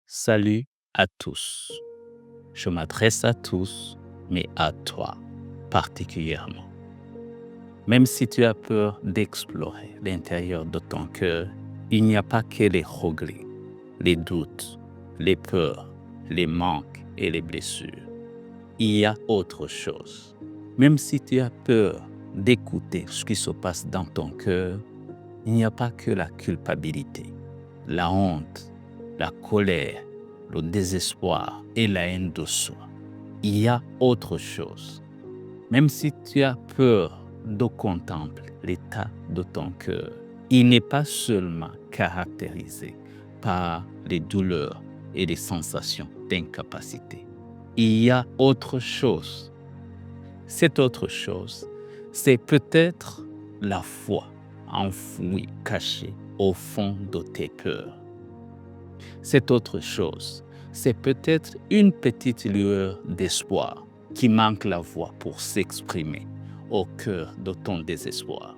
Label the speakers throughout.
Speaker 1: Salut à tous. Je m'adresse à tous, mais à toi particulièrement. Même si tu as peur d'explorer l'intérieur de ton cœur, il n'y a pas que les regrets, les doutes, les peurs, les manques et les blessures. Il y a autre chose. Même si tu as peur d'écouter ce qui se passe dans ton cœur, il n'y a pas que la culpabilité, la honte, la colère, le désespoir et la haine de soi. Il y a autre chose. Même si tu as peur de contempler l'état de ton cœur, il n'est pas seulement caractérisé par les douleurs et les sensations d'incapacité. Il y a autre chose. Cette autre chose, c'est peut-être la foi enfouie, cachée au fond de tes peurs. Cette autre chose, c'est peut-être une petite lueur d'espoir qui manque la voix pour s'exprimer au cœur de ton désespoir.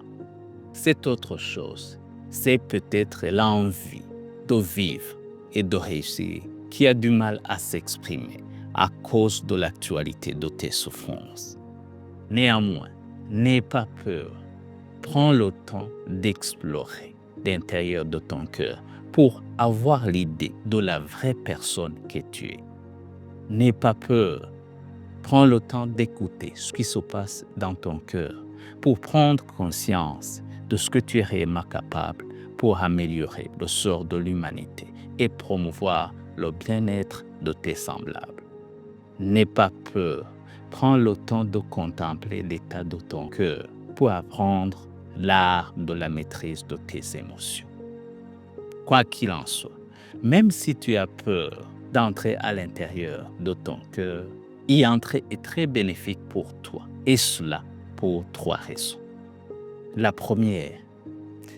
Speaker 1: Cette autre chose, c'est peut-être l'envie de vivre et de réussir qui a du mal à s'exprimer à cause de l'actualité de tes souffrances. Néanmoins, n'aie pas peur. Prends le temps d'explorer l'intérieur de ton cœur pour avoir l'idée de la vraie personne que tu es. N'aie pas peur. Prends le temps d'écouter ce qui se passe dans ton cœur pour prendre conscience de ce que tu es réellement capable pour améliorer le sort de l'humanité et promouvoir le bien-être de tes semblables. N'aie pas peur. Prends le temps de contempler l'état de ton cœur pour apprendre l'art de la maîtrise de tes émotions. Quoi qu'il en soit, même si tu as peur d'entrer à l'intérieur de ton cœur, y entrer est très bénéfique pour toi, et cela pour 3 raisons. La première,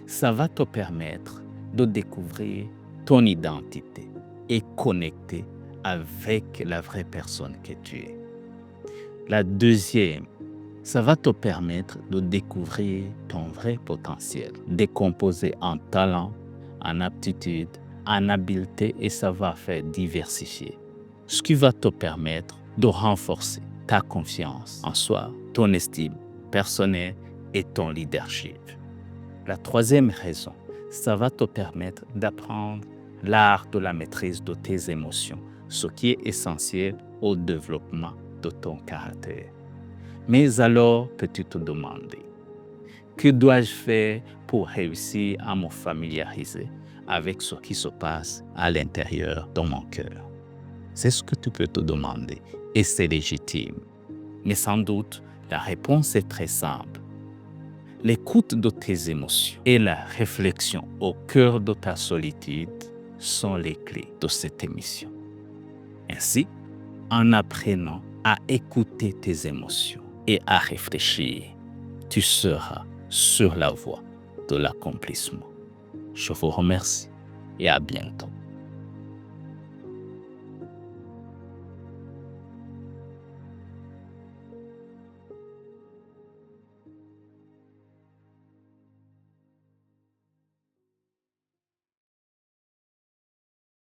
Speaker 1: ça va te permettre de découvrir ton identité et connecter avec la vraie personne que tu es. La deuxième, ça va te permettre de découvrir ton vrai potentiel, décomposé en talent, en aptitude, en habileté et savoir-faire diversifié. Ce qui va te permettre de renforcer ta confiance en soi, ton estime personnelle et ton leadership. La troisième raison, ça va te permettre d'apprendre l'art de la maîtrise de tes émotions, ce qui est essentiel au développement de ton caractère. Mais alors, peux-tu te demander, que dois-je faire pour réussir à me familiariser avec ce qui se passe à l'intérieur de mon cœur? C'est ce que tu peux te demander et c'est légitime. Mais sans doute, la réponse est très simple. L'écoute de tes émotions et la réflexion au cœur de ta solitude sont les clés de cette émission. Ainsi, en apprenant à écouter tes émotions et à réfléchir, tu seras sur la voie de l'accomplissement. Je vous remercie et à bientôt.